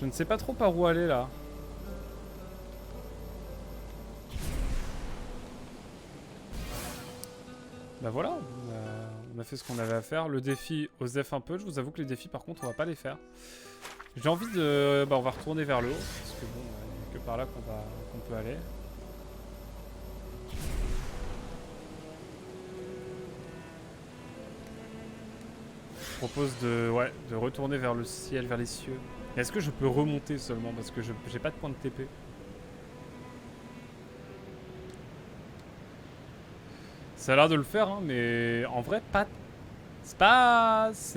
Je ne sais pas trop par où aller là. Bah voilà, on a fait ce qu'on avait à faire. Le défi, osef un peu. Je vous avoue que les défis, par contre, on va pas les faire. J'ai envie de... Bah on va retourner vers le haut. Parce que bon, il n'y a que par là qu'on peut aller. Je propose de retourner vers le ciel, vers les cieux. Est-ce que je peux remonter seulement? Parce que j'ai pas de point de TP. Ça a l'air de le faire, hein, mais en vrai, pas... C'est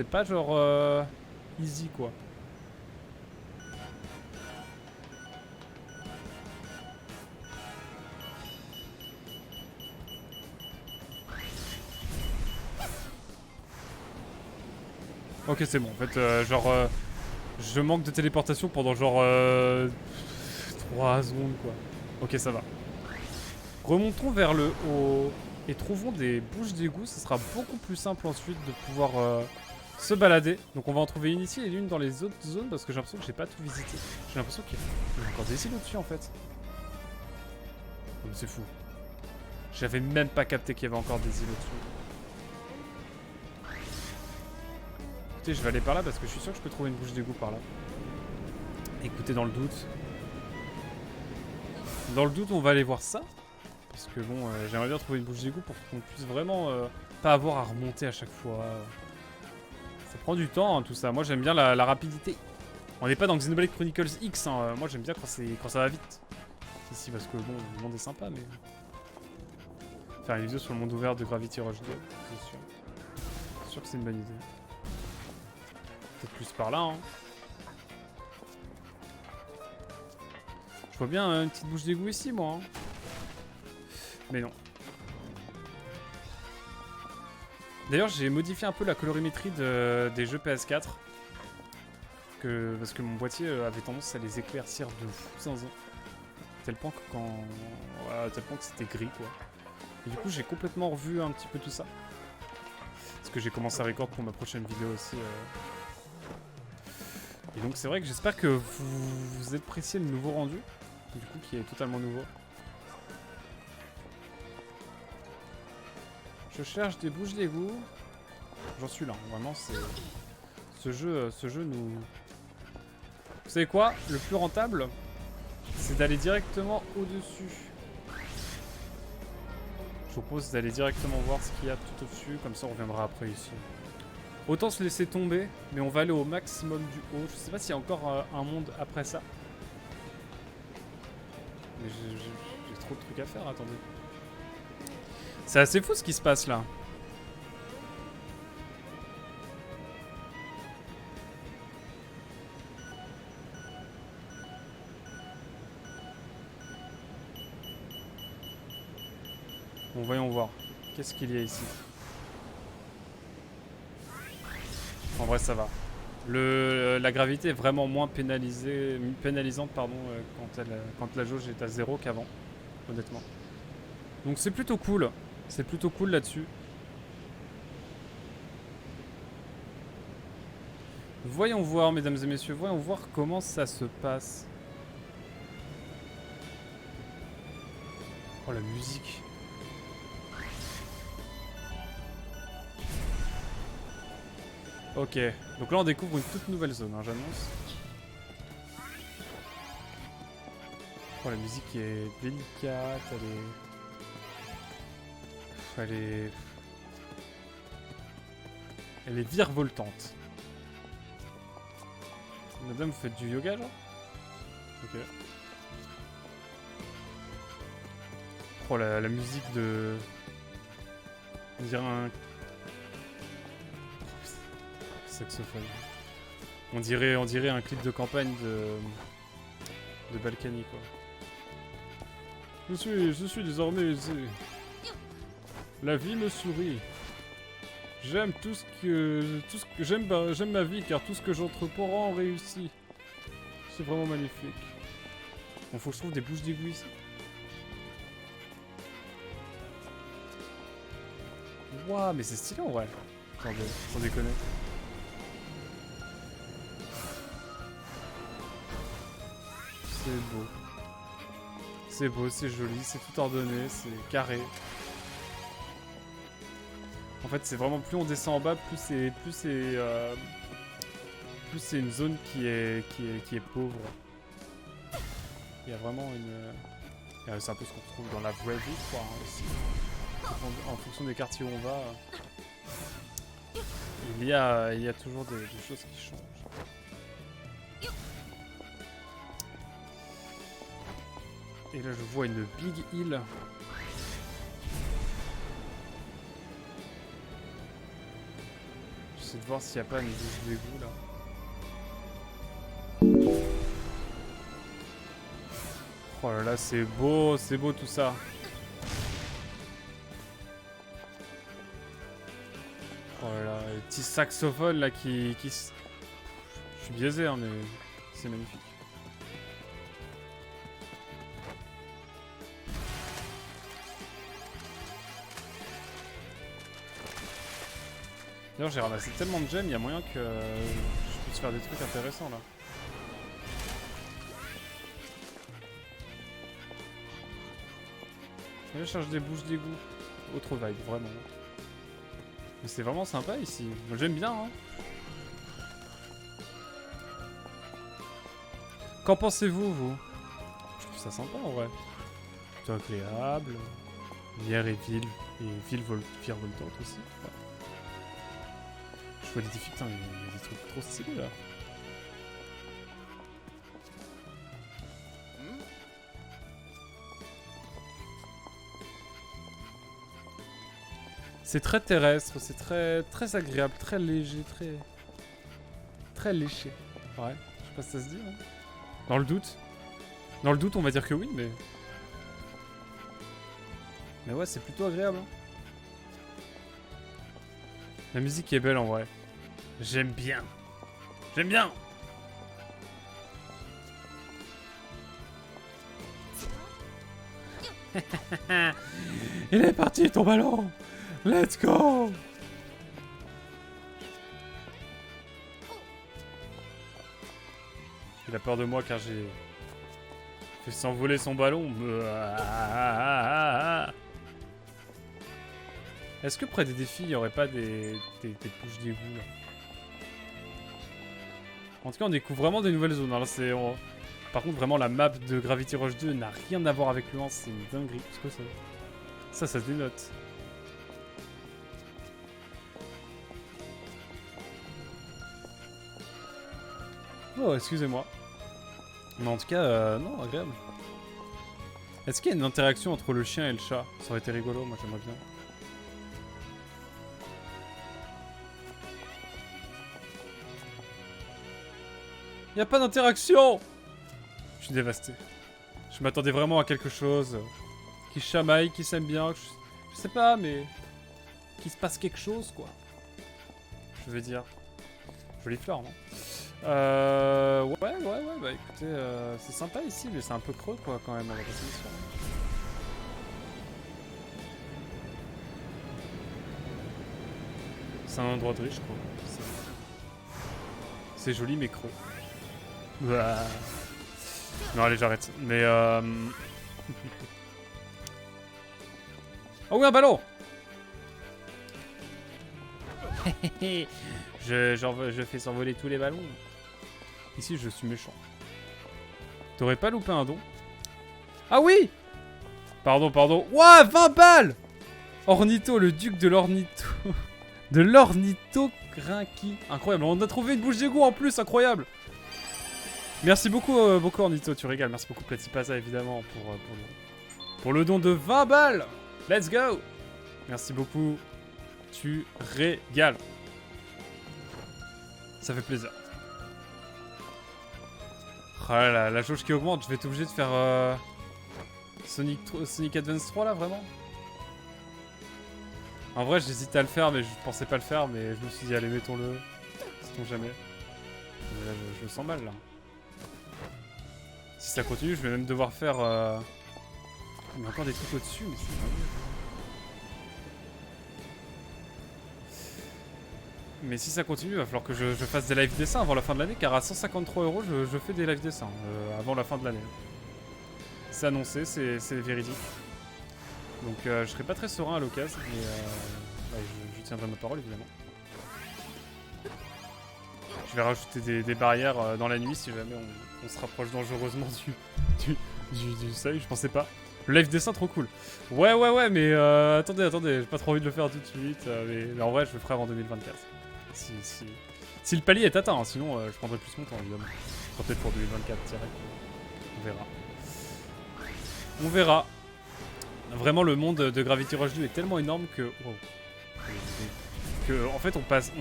pas genre... easy, quoi. Ok, c'est bon. En fait, je manque de téléportation pendant genre 3 secondes, quoi. Ok, ça va. Remontons vers le haut et trouvons des bouches d'égout. Ce sera beaucoup plus simple ensuite de pouvoir se balader. Donc on va en trouver une ici et une dans les autres zones parce que j'ai l'impression que j'ai pas tout visité. J'ai l'impression qu'il y a encore des îles au-dessus en fait. C'est fou. J'avais même pas capté qu'il y avait encore des îles au-dessus. Écoutez, je vais aller par là parce que je suis sûr que je peux trouver une bouche d'égout par là. Écoutez, dans le doute. Dans le doute, on va aller voir ça. Parce que bon, j'aimerais bien trouver une bouche d'égout pour qu'on puisse vraiment pas avoir à remonter à chaque fois. Ça prend du temps, hein, tout ça. Moi, j'aime bien la rapidité. On n'est pas dans Xenoblade Chronicles X. Hein. Moi, j'aime bien quand ça va vite. Ici, parce que bon, le monde est sympa, mais... Faire une vidéo sur le monde ouvert de Gravity Rush 2, c'est sûr. C'est sûr que c'est une bonne idée. Peut-être plus par là, hein. Je vois bien une petite bouche d'égout ici, moi. Hein. Mais non. D'ailleurs, j'ai modifié un peu la colorimétrie des jeux PS4. Parce que mon boîtier avait tendance à les éclaircir de fou zinzin. Tel point que tel point que c'était gris, quoi. Et du coup, j'ai complètement revu un petit peu tout ça. Parce que j'ai commencé à record pour ma prochaine vidéo aussi. Et donc, c'est vrai que j'espère que vous appréciez le nouveau rendu. Du coup, qui est totalement nouveau. Je cherche des bouches d'égout. J'en suis là, vraiment, c'est... Ce jeu nous... Vous savez quoi? Le plus rentable, c'est d'aller directement au-dessus. Je propose d'aller directement voir ce qu'il y a tout au-dessus, comme ça on reviendra après ici. Autant se laisser tomber, mais on va aller au maximum du haut. Je sais pas s'il y a encore un monde après ça. Mais j'ai trop de trucs à faire, attendez. C'est assez fou ce qui se passe là. Bon, voyons voir. Qu'est-ce qu'il y a ici? En vrai, ça va. La gravité est vraiment moins pénalisante pardon, quand la jauge est à 0 qu'avant, honnêtement. Donc c'est plutôt cool. C'est plutôt cool là-dessus. Voyons voir, mesdames et messieurs, voyons voir comment ça se passe. Oh, la musique. Ok, donc là on découvre une toute nouvelle zone, hein, j'annonce. Oh, la musique est délicate, elle est virevoltante. Madame, vous faites du yoga, genre? Ok. Oh, la musique de... On dirait un... saxophone. On dirait un clip de campagne de Balkany, quoi. Je suis désormais aisé. La vie me sourit. J'aime j'aime ma vie car tout ce que j'entreprends réussit. C'est vraiment magnifique. Bon, faut que je trouve des bouches d'égout ici. Waouh, mais c'est stylé en vrai. Attendez, sans déconner. C'est beau. C'est beau, c'est joli, c'est tout ordonné, c'est carré. En fait, c'est vraiment plus on descend en bas, plus c'est une zone qui est pauvre. Il y a vraiment une... C'est un peu ce qu'on retrouve dans la vraie vie, quoi, hein, aussi. En fonction des quartiers où on va, il y a toujours des choses qui changent. Et là, je vois une big hill. J'essaie de voir s'il n'y a pas une bouche d'égout, là. Oh là là, c'est beau tout ça. Oh là là, les petits saxophones là qui... Je suis biaisé, hein, mais c'est magnifique. D'ailleurs, j'ai ramassé tellement de gemmes, il y a moyen que je puisse faire des trucs intéressants là. Je cherche des bouches d'égout. Autre vibe, vraiment. Mais c'est vraiment sympa ici. Moi j'aime bien, hein. Qu'en pensez-vous, vous? Je trouve ça sympa en vrai. Plutôt agréable. Bière et ville. Et ville virevoltante aussi. Ouais. Je vois des défis, putain, il y a des trucs trop stylés là. C'est très terrestre, c'est très agréable, très léger, très léché. Ouais, je sais pas si ça se dit. Hein. Dans le doute, on va dire que oui, mais ouais, c'est plutôt agréable. Hein. La musique est belle en vrai. J'aime bien. J'aime bien. Il est parti ton ballon. Let's go! Il a peur de moi car j'ai fait s'envoler son ballon. Est-ce que près des défis, il n'y aurait pas des bouches d'égout là? En tout cas, on découvre vraiment des nouvelles zones. Alors, par contre, vraiment, la map de Gravity Rush 2 n'a rien à voir avec le 1. C'est une dinguerie. Parce que ça se dénote. Oh, excusez-moi. Mais en tout cas, non, agréable. Est-ce qu'il y a une interaction entre le chien et le chat? Ça aurait été rigolo, moi j'aimerais bien. Il n'y a pas d'interaction! Je suis dévasté. Je m'attendais vraiment à quelque chose qui chamaille, qui s'aime bien. Je sais pas, mais qu'il se passe quelque chose, quoi. Je veux dire. Jolie fleur, non? Ouais, bah écoutez, c'est sympa ici, mais c'est un peu creux, quoi, quand même, à la définition. C'est un endroit de riche, quoi. C'est joli, mais creux. Ouah. Non, allez, j'arrête. Mais oh oui, un ballon. je fais s'envoler tous les ballons. Ici, je suis méchant. T'aurais pas loupé un don? Ah oui! Pardon. Ouah, 20 balles! Ornito, le duc de l'Ornito. De l'Ornito Grinky. Incroyable, on a trouvé une bouche d'égout en plus, incroyable! Merci beaucoup, Ornito, tu régales. Merci beaucoup, Platipaza, évidemment, pour le don de 20 balles! Let's go! Merci beaucoup. Tu régales. Ça fait plaisir. Oh là là, la jauge qui augmente, je vais être obligé de faire Sonic Advance 3 là, vraiment? En vrai, j'hésitais à le faire, mais je pensais pas le faire, mais je me suis dit, allez, mettons-le. Sait-on jamais. Mais là, je le sens mal là. Si ça continue, je vais même devoir faire. Il y a encore des trucs au-dessus, mais c'est pas mieux. Mais si ça continue, il va falloir que je fasse des live dessins avant la fin de l'année, car à 153 €, je fais des live dessins avant la fin de l'année. C'est annoncé, c'est véridique. Donc je serai pas très serein à l'occasion, mais je tiendrai ma parole évidemment. Je vais rajouter des barrières dans la nuit si jamais on se rapproche dangereusement du seuil, je pensais pas. Le live dessin trop cool. Ouais, mais attendez, j'ai pas trop envie de le faire tout de suite, mais en vrai je le ferai avant 2024. Si le palier est atteint, hein, sinon je prendrai plus mon temps évidemment. Ce sera peut-être pour 2024 direct. On verra. On verra. Vraiment le monde de Gravity Rush 2 est tellement énorme que... Wow. En fait on passe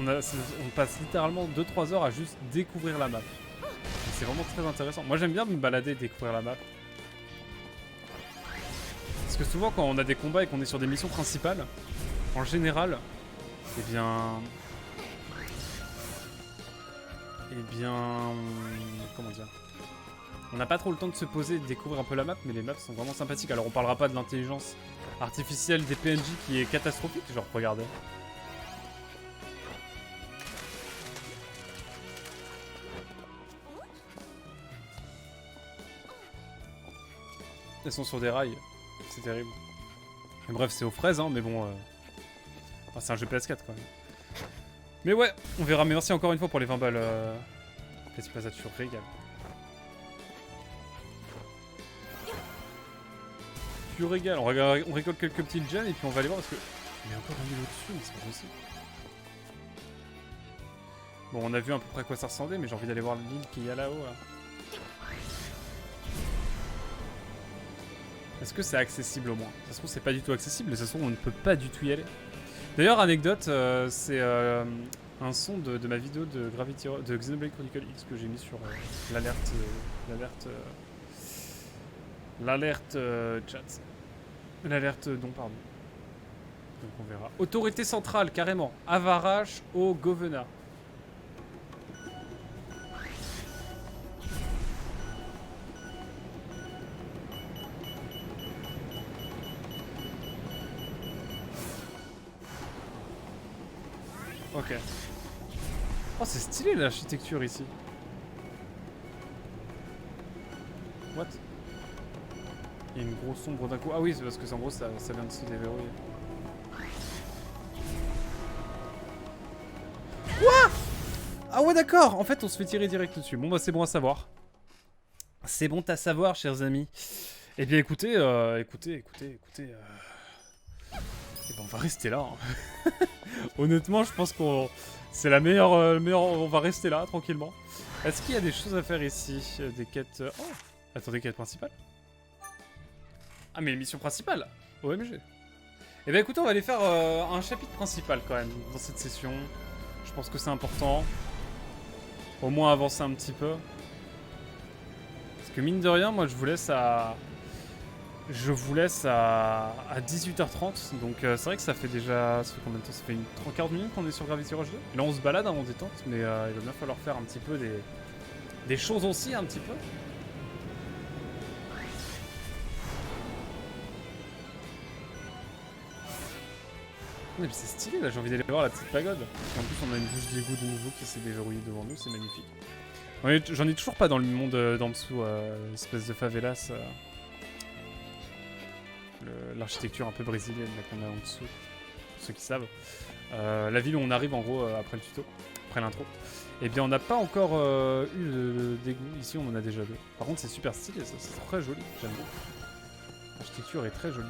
littéralement 2-3 heures à juste découvrir la map. C'est vraiment très intéressant. Moi j'aime bien me balader et découvrir la map. Parce que souvent quand on a des combats et qu'on est sur des missions principales, en général, eh bien, comment dire, on n'a pas trop le temps de se poser et de découvrir un peu la map, mais les maps sont vraiment sympathiques. Alors on parlera pas de l'intelligence artificielle des PNJ qui est catastrophique, genre regardez. Elles sont sur des rails, c'est terrible. Et bref, c'est aux fraises, hein, mais bon, enfin, c'est un jeu PS4 quand même. Mais ouais, on verra. Mais merci encore une fois pour les 20 balles. Petit Plaza, tu régales. Tu régales. On récolte quelques petites gemmes et puis on va aller voir parce que... Il y a encore un niveau dessus, mais c'est pas possible. Bon, on a vu à peu près à quoi ça ressemblait, mais j'ai envie d'aller voir l'île qu'il y a là-haut. Là. Est-ce que c'est accessible au moins? Ça se trouve, c'est pas du tout accessible, mais ça se trouve, on ne peut pas du tout y aller. D'ailleurs, anecdote, c'est un son de ma vidéo de Xenoblade Chronicle X que j'ai mis sur l'alerte chat. L'alerte non, pardon. Donc on verra. Autorité centrale, carrément. Avarash au Govena. Ok. Oh, c'est stylé l'architecture ici. What? Il y a une grosse ombre d'un coup. Ah oui, c'est parce que en gros ça vient de se déverrouiller. Quoi? Ah ouais, d'accord. En fait, on se fait tirer direct dessus. Bon, bah c'est bon à savoir. C'est bon à savoir, chers amis. Eh bien, écoutez, eh ben, on va rester là. Hein. Honnêtement, je pense qu'on... C'est la meilleure, on va rester là, tranquillement. Est-ce qu'il y a des choses à faire ici? Des quêtes... Oh! Attendez, quête principale? Ah, mais mission principale! OMG. Eh ben écoutez, on va aller faire un chapitre principal, quand même, dans cette session. Je pense que c'est important. Au moins avancer un petit peu. Parce que mine de rien, moi, je vous laisse à 18h30, donc c'est vrai que ça fait déjà... Ça fait combien de temps? Ça fait une 30-40 minutes qu'on est sur Gravity Rush 2. Et là on se balade, hein, on détente, mais il va bien falloir faire un petit peu des choses aussi, un petit peu. Mais c'est stylé là, j'ai envie d'aller voir la petite pagode. En plus on a une bouche d'égout de nouveau qui s'est déverrouillée devant nous, c'est magnifique. J'en ai toujours pas dans le monde d'en dessous, espèce de favelas. L'architecture un peu brésilienne qu'on a en dessous, pour ceux qui savent. La ville où on arrive en gros après le tuto, après l'intro. Et bien on n'a pas encore eu d'égout, ici on en a déjà deux. Par contre c'est super stylé, ça c'est très joli, j'aime bien. L'architecture est très jolie.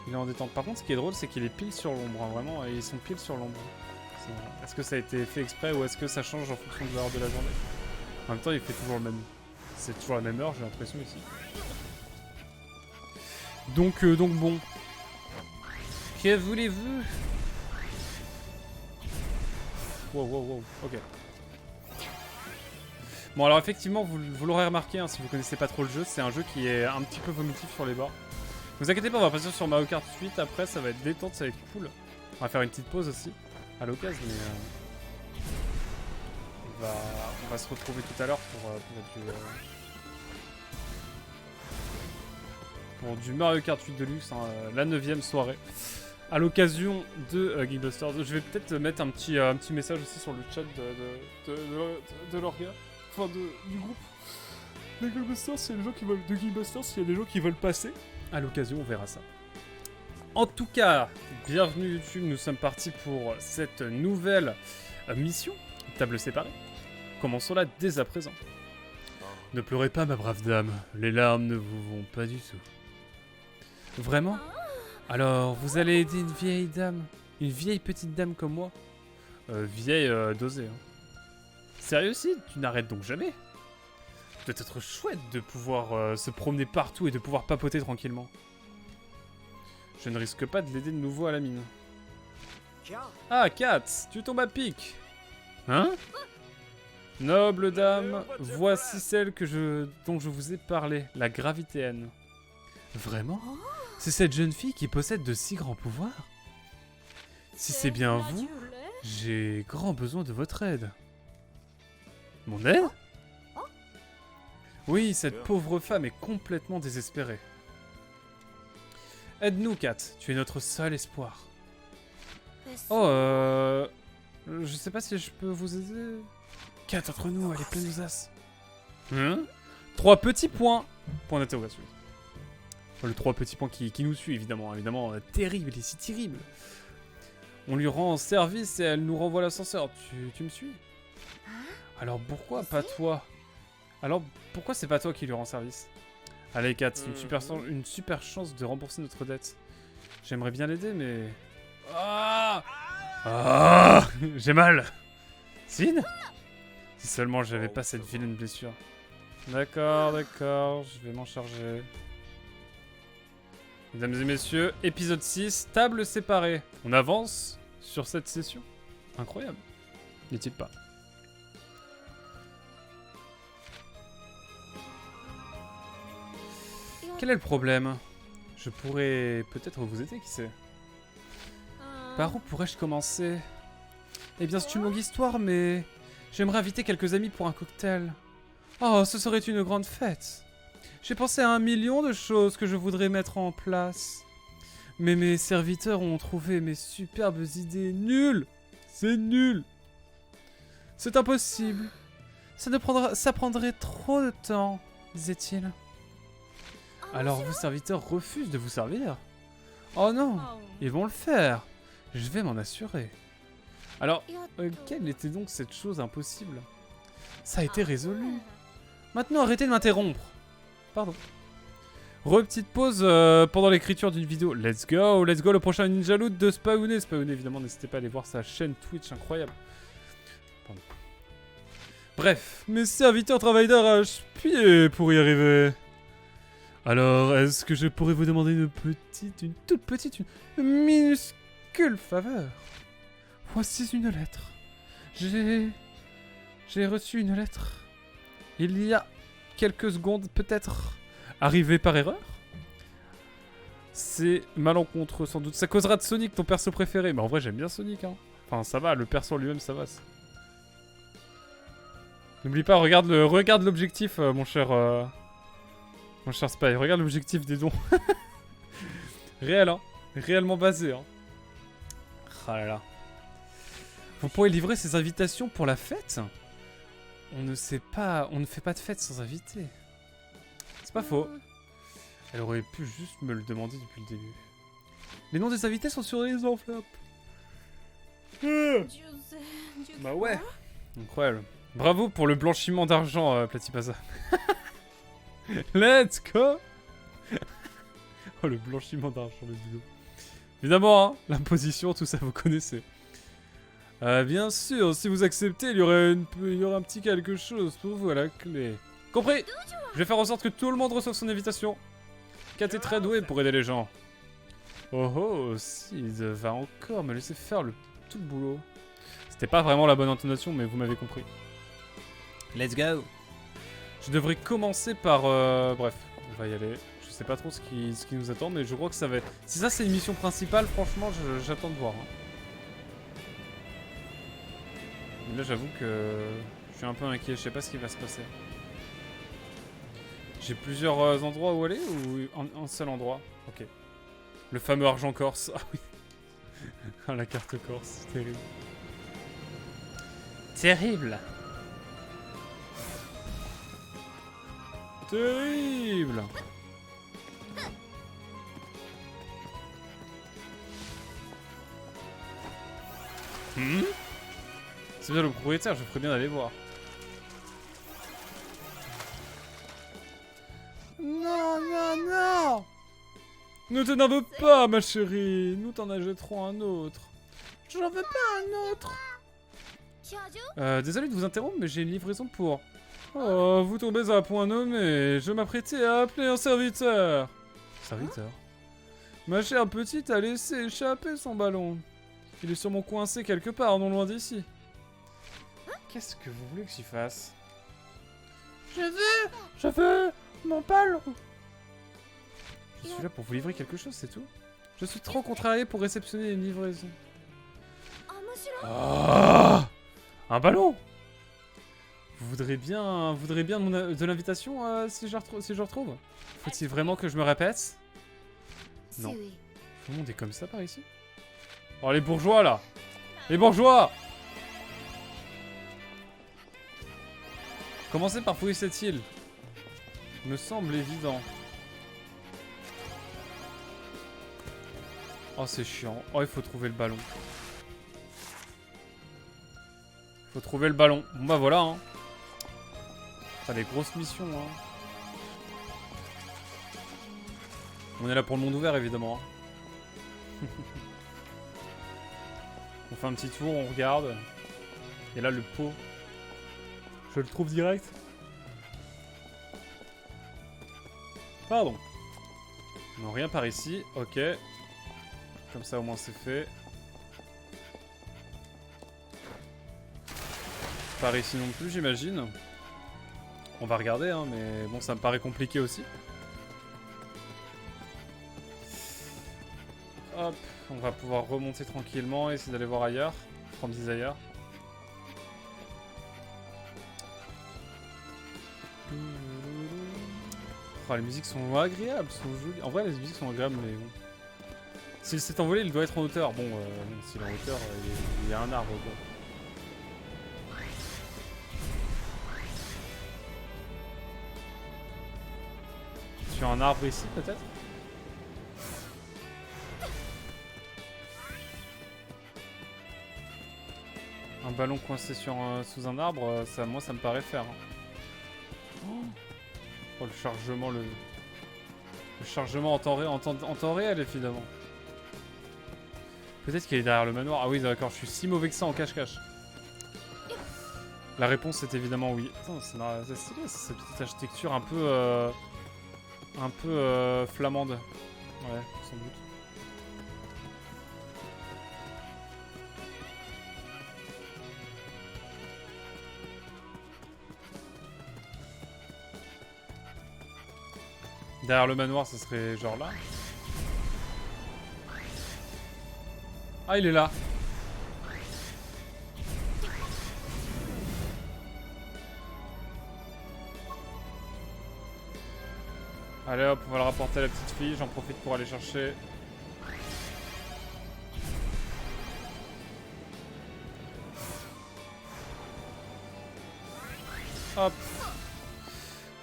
Il est en détente. Par contre ce qui est drôle c'est qu'il est pile sur l'ombre, hein, vraiment, ils sont pile sur l'ombre. Est-ce que ça a été fait exprès ou est-ce que ça change en fonction de l'heure de la journée? En même temps, il fait toujours le même. C'est toujours la même heure, j'ai l'impression ici. Donc bon. Que voulez-vous? Wow. Ok. Bon, alors effectivement, vous l'aurez remarqué, hein, si vous connaissez pas trop le jeu, c'est un jeu qui est un petit peu vomitif sur les bords. Ne vous inquiétez pas, on va passer sur Mario Kart tout de suite. Après, ça va être détente, ça va être cool. On va faire une petite pause aussi, à l'occasion, mais... On va se retrouver tout à l'heure pour pour du Mario Kart 8 Deluxe, hein, la 9ème soirée. À l'occasion de Geekbusters. Je vais peut-être mettre un petit message aussi sur le chat de l'orga. Enfin, du groupe. De Geekbusters, s'il y a des gens qui veulent. De Geekbusters, s'il y a des gens qui veulent passer. À l'occasion, on verra ça. En tout cas, bienvenue YouTube. Nous sommes partis pour cette nouvelle mission. Table séparée. Commençons-la dès à présent. Ne pleurez pas, ma brave dame. Les larmes ne vous vont pas du tout. Vraiment ? Alors, vous allez aider une vieille dame, une vieille petite dame comme moi. Vieille dosée. Hein. Sérieux aussi, tu n'arrêtes donc jamais. Ça doit être chouette de pouvoir se promener partout et de pouvoir papoter tranquillement. Je ne risque pas de l'aider de nouveau à la mine. Ah, Kat, tu tombes à pic. Hein? Noble dame, voici celle dont je vous ai parlé, la gravitéenne. Vraiment? C'est cette jeune fille qui possède de si grands pouvoirs? Si c'est bien vous, j'ai grand besoin de votre aide. Mon aide? Oui, cette pauvre femme est complètement désespérée. Aide-nous, Kat, tu es notre seul espoir. Oh, je sais pas si je peux vous aider. Kat, entre nous, elle est pleine d'as. Hein? 3 petits points. Point d'interrogation. Le 3 petits points qui nous suit, évidemment. Évidemment, terrible, il est si terrible. On lui rend service et elle nous renvoie l'ascenseur. Tu me suis? Alors pourquoi pas toi? Alors pourquoi c'est pas toi qui lui rend service? Allez, Kat, une super chance de rembourser notre dette. J'aimerais bien l'aider, mais... Ah, j'ai mal. Sid? Si seulement j'avais pas cette vilaine blessure. D'accord, je vais m'en charger. Mesdames et messieurs, épisode 6, table séparée. On avance sur cette session. Incroyable. N'est-il pas? Quel est le problème? Je pourrais peut-être vous aider, qui sait? Par où pourrais-je commencer? Eh bien, c'est une longue histoire, mais... J'aimerais inviter quelques amis pour un cocktail. Oh, ce serait une grande fête. J'ai pensé à 1 million de choses que je voudrais mettre en place. Mais mes serviteurs ont trouvé mes superbes idées nulles. C'est nul. C'est impossible. Ça prendrait trop de temps, disait-il. Alors vos serviteurs refusent de vous servir? Oh non, ils vont le faire. Je vais m'en assurer. Alors, quelle était donc cette chose impossible? Ça a été résolu. Maintenant, arrêtez de m'interrompre. Pardon. Petite pause pendant l'écriture d'une vidéo. Let's go, le prochain Ninja Loot de Spawney. Spawney, évidemment, n'hésitez pas à aller voir sa chaîne Twitch, incroyable. Pardon. Bref, mes serviteurs travaillent d'arrache-pied pour y arriver. Alors, est-ce que je pourrais vous demander une toute petite, une minuscule faveur? Voici une lettre. J'ai reçu une lettre. Il y a quelques secondes, peut-être. Arrivé par erreur? C'est malencontreux, sans doute. Ça causera de Sonic, ton perso préféré. Mais en vrai, j'aime bien Sonic, hein. Enfin, ça va, le perso lui-même, ça va. N'oublie pas, regarde l'objectif, mon cher Spy. Regarde l'objectif des dons. Réel, hein. Réellement basé, hein. Ah là là. Vous pourrez livrer ces invitations pour la fête? On ne fait pas de fête sans inviter. C'est pas faux. Elle aurait pu juste me le demander depuis le début. Les noms des invités sont sur les enveloppes. Bah ouais. Incroyable. Bravo pour le blanchiment d'argent, Platypasa. Let's go. Oh, le blanchiment d'argent, les vidéos. Évidemment, hein, l'imposition, tout ça, vous connaissez. Bien sûr, si vous acceptez, il y aurait un petit quelque chose pour vous à la clé. Compris? Je vais faire en sorte que tout le monde reçoive son invitation. Kat est très doué pour aider les gens. Oh oh, Sid va encore me laisser faire tout le boulot. C'était pas vraiment la bonne intonation, mais vous m'avez compris. Let's go. Je devrais commencer par... bref, on va y aller. Je sais pas trop ce qui nous attend, mais je crois que ça va être... Si ça c'est une mission principale, franchement, j'attends de voir. Hein. Mais là, j'avoue que je suis un peu inquiet. Je sais pas ce qui va se passer. Je J'ai plusieurs endroits où aller ou un seul endroit? Ok. Le fameux argent corse. Ah oui. Ah, la carte corse, c'est terrible. Terrible. Terrible. C'est bien le propriétaire, je ferais bien d'aller voir. Non, non, non! Ne t'en veux pas, ma chérie. Nous t'en achèterons un autre. J'en veux pas un autre. Désolé de vous interrompre, mais j'ai une livraison pour... Oh, vous tombez à point nommé. Je m'apprêtais à appeler un serviteur. Serviteur? Ma chère petite a laissé échapper son ballon. Il est sûrement coincé quelque part, non loin d'ici. Qu'est-ce que vous voulez que j'y fasse? Je veux mon ballon. Je suis là pour vous livrer quelque chose, c'est tout. Je suis trop contrarié pour réceptionner une livraison. Ah, un ballon. Vous voudrez bien de l'invitation si je retrouve? Faut-il vraiment que je me répète? Non. Tout le monde est comme ça par ici? Oh, les bourgeois, là! Les bourgeois! Commencez par fouiller cette île. Me semble évident. Oh, c'est chiant. Oh, il faut trouver le ballon. Faut trouver le ballon. Bon, bah voilà, hein. T'as des grosses missions, hein. On est là pour le monde ouvert, évidemment. Hein. On fait un petit tour, on regarde. Et là, le pot. Je le trouve direct. Pardon. Non, rien par ici. Ok. Comme ça, au moins, c'est fait. Par ici non plus, j'imagine. On va regarder, hein, mais bon, ça me paraît compliqué aussi. Hop, on va pouvoir remonter tranquillement et essayer d'aller voir ailleurs. From Desire. Oh, les musiques sont agréables, sont jolies. En vrai, les musiques sont agréables, mais bon. S'il s'est envolé, il doit être en hauteur. Bon, s'il est en hauteur, il y a un arbre. Bon. Sur un arbre ici, peut-être? Un ballon coincé sous un arbre, ça, moi, ça me paraît faire. Hein. Oh, le chargement en temps réel, évidemment. Peut-être qu'il est derrière le manoir. Ah oui, d'accord, je suis si mauvais que ça en cache-cache. La réponse est évidemment oui. Attends, c'est stylé, cette petite architecture un peu flamande. Ouais, sans doute. Derrière le manoir, ce serait genre là. Ah, il est là. Allez hop, on va le rapporter à la petite fille. J'en profite pour aller chercher. Hop.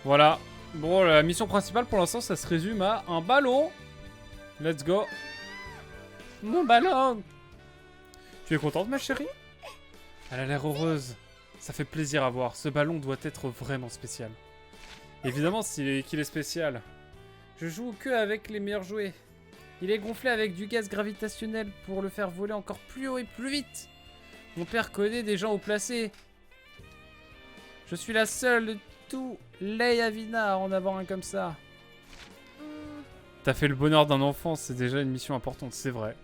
Voilà. Bon, la mission principale pour l'instant, ça se résume à un ballon. Let's go. Mon ballon. Tu es contente, ma chérie? Elle a l'air heureuse. Ça fait plaisir à voir. Ce ballon doit être vraiment spécial. Évidemment qu'il est spécial. Je joue que avec les meilleurs jouets. Il est gonflé avec du gaz gravitationnel pour le faire voler encore plus haut et plus vite. Mon père connaît des gens haut placés. Je suis la seule de tout Leyavina à en avoir un comme ça. T'as fait le bonheur d'un enfant, c'est déjà une mission importante, c'est vrai.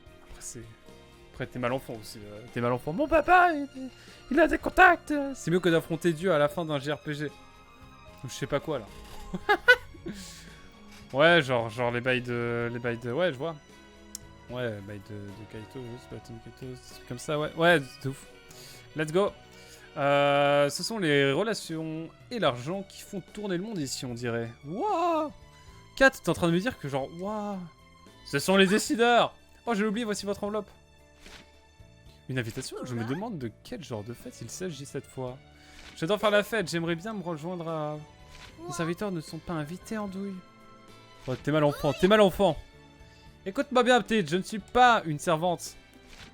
Après, t'es mal enfant aussi. T'es mal enfant. Mon papa, il a des contacts. C'est mieux que d'affronter Dieu à la fin d'un JRPG. Ou je sais pas quoi, là. Ouais, genre les bails de... Ouais, je vois. Ouais, bails de Kaito, Splatoon Kaito, comme ça, ouais. Ouais, c'est ouf. Let's go. Ce sont les relations et l'argent qui font tourner le monde ici, on dirait. Wouah! Kat, t'es en train de me dire que genre, waouh! Ce sont les décideurs! Oh, j'ai oublié, voici votre enveloppe. Une invitation? Je me demande de quel genre de fête il s'agit cette fois. J'adore faire la fête, j'aimerais bien me rejoindre à... Les serviteurs ne sont pas invités, Andouille. Oh, t'es mal enfant, t'es mal enfant. Écoute-moi bien, petite, je ne suis pas une servante.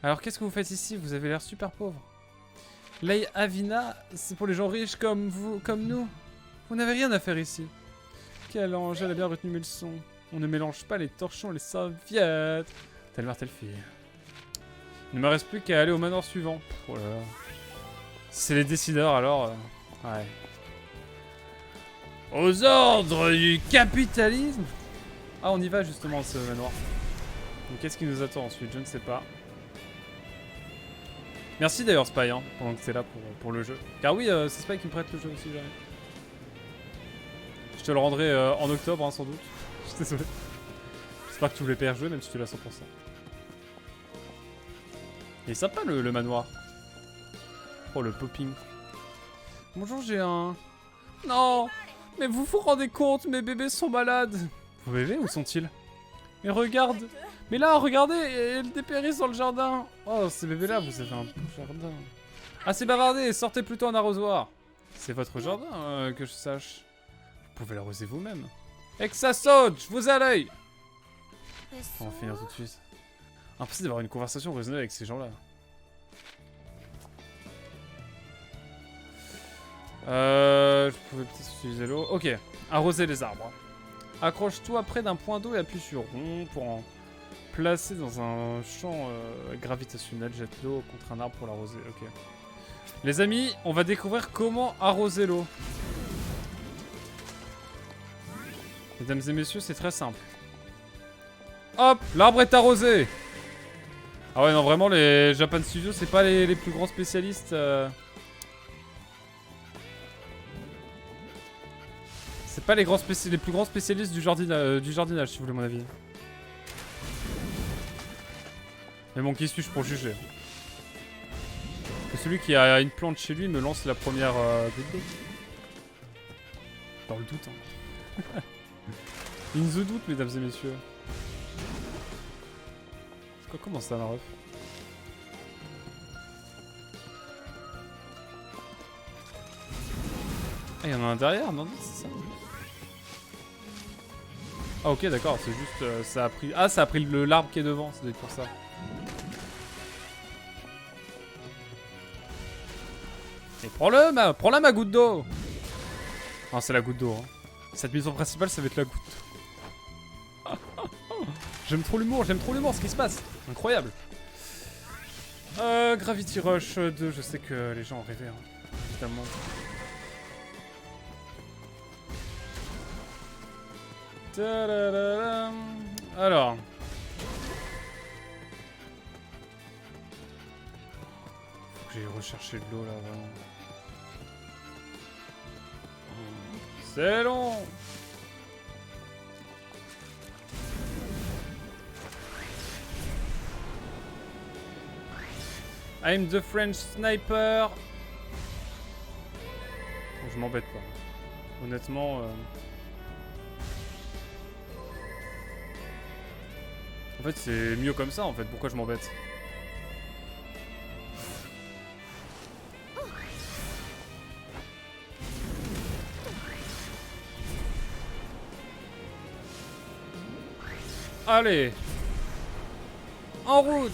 Alors qu'est-ce que vous faites ici? Vous avez l'air super pauvre. Lei Avina, c'est pour les gens riches comme vous, comme nous. Vous n'avez rien à faire ici. Quel ange, elle a bien retenu mes leçons. On ne mélange pas les torchons et les serviettes. Telle mère, telle fille. Il ne me reste plus qu'à aller au manoir suivant. Oh là là. Si c'est les décideurs alors... ouais. Aux ordres du capitalisme. Ah, on y va justement, ce manoir. Donc qu'est-ce qui nous attend ensuite? Je ne sais pas. Merci d'ailleurs Spy, hein, pendant que t'es là pour le jeu. Car oui, c'est Spy qui me prête le jeu aussi, jamais. Je te le rendrai en octobre, hein, sans doute. Je suis désolé. J'espère que tu voulais pas y rejouer, même si tu l'as 100%. Il est sympa le manoir. Oh, le popping. Bonjour, j'ai un... Non! Mais vous vous rendez compte, mes bébés sont malades. Vos bébés, où sont-ils? Mais regarde! Mais là, regardez, ils dépérissent dans le jardin. Oh, ces bébés-là, vous avez un beau jardin. Assez bavardé, sortez plutôt en arrosoir. C'est votre jardin, que je sache. Vous pouvez l'arroser vous-même. Et que ça saute, je vous ai à l'œil. On va finir tout de suite. Impossible d'avoir une conversation raisonnable avec ces gens-là. Je pouvais peut-être utiliser l'eau. Ok, arroser les arbres. Accroche-toi près d'un point d'eau et appuie sur rond pour en placer dans un champ gravitationnel. Jette l'eau contre un arbre pour l'arroser. Ok. Les amis, on va découvrir comment arroser l'eau. Mesdames et messieurs, c'est très simple. Hop, l'arbre est arrosé. Ah ouais, non, vraiment, les Japan Studios, c'est pas les plus grands spécialistes. C'est pas les plus grands spécialistes du jardinage, si vous voulez mon avis. Mais bon, qui suis-je pour juger? Que celui qui a une plante chez lui me lance la première goutte d'eau. Dans le doute, hein. In the doute, mesdames et messieurs. Quoi, comment ça, ma ref? Ah, y'en a un derrière, non, c'est ça? Ah, ok, d'accord, c'est juste, ça a pris... Ah, ça a pris l'arbre qui est devant, ça doit être pour ça. Et prends-la ma goutte d'eau. Non, c'est la goutte d'eau, hein. Cette mission principale, ça va être la goutte. J'aime trop l'humour, ce qui se passe. Incroyable. Gravity Rush 2, je sais que les gens ont rêvé, hein, évidemment. Alors. Faut que j'aille rechercher de l'eau là, vraiment. C'est long. I'm the French sniper. Bon, je m'embête pas. Honnêtement... En fait, c'est mieux comme ça, en fait. Pourquoi je m'embête? Allez! En route!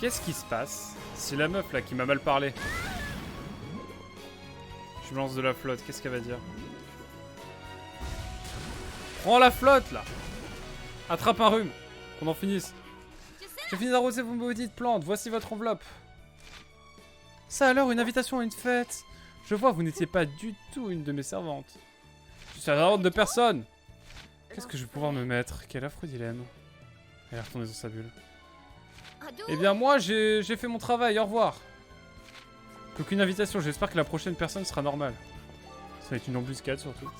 Qu'est-ce qui se passe si la meuf, là, qui m'a mal parlé... Je me lance de la flotte, qu'est-ce qu'elle va dire? Prends la flotte, là! Attrape un rhume, qu'on en finisse. J'ai fini d'arroser vos maudites plantes, voici votre enveloppe. Ça alors, une invitation à une fête? Je vois, vous n'étiez pas du tout une de mes servantes. Je suis à la horde de personne. Qu'est-ce que je vais pouvoir me mettre? Quel affreux dilemme. Elle est retournée dans sa bulle. Eh bien, moi, j'ai fait mon travail, au revoir. Aucune invitation, j'espère que la prochaine personne sera normale. Ça va être une embuscade, surtout.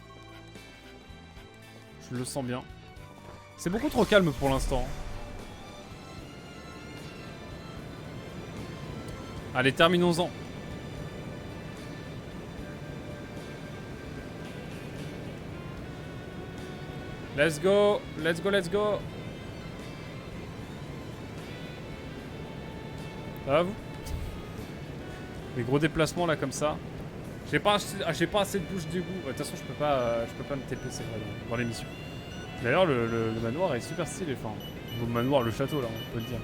Je le sens bien. C'est beaucoup trop calme pour l'instant. Allez, terminons-en. Let's go, let's go, let's go. Ça va vous? Les gros déplacements là comme ça. J'ai pas assez de bouche d'égout. De toute façon je peux pas me TP c'est vrai dans l'émission. D'ailleurs le manoir est super stylé, enfin le manoir, le château là on peut le dire.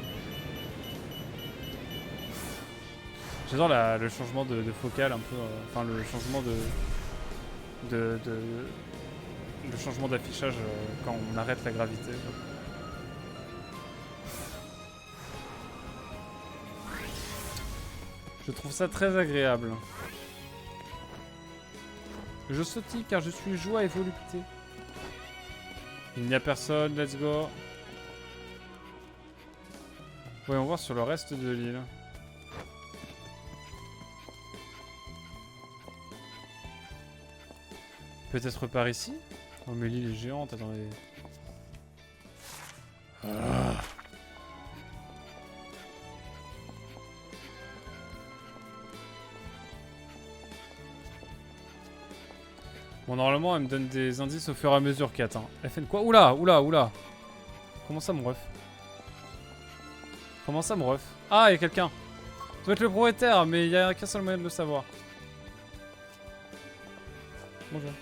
J'adore le changement de focale un peu, enfin le changement le changement d'affichage quand on arrête la gravité. Je trouve ça très agréable. Je sautille car je suis joie et volupté. Il n'y a personne, let's go. Voyons voir sur le reste de l'île. Peut-être par ici? Oh mais l'île est géante, attendez. Ah. Bon, normalement, elle me donne des indices au fur et à mesure, Kat. Hein. FN quoi? Oula, oula, oula. Comment ça, mon ref? Comment ça, mon ref? Ah, il y a quelqu'un. Ça doit être le propriétaire, mais il n'y a qu'un seul moyen de le savoir. Bonjour.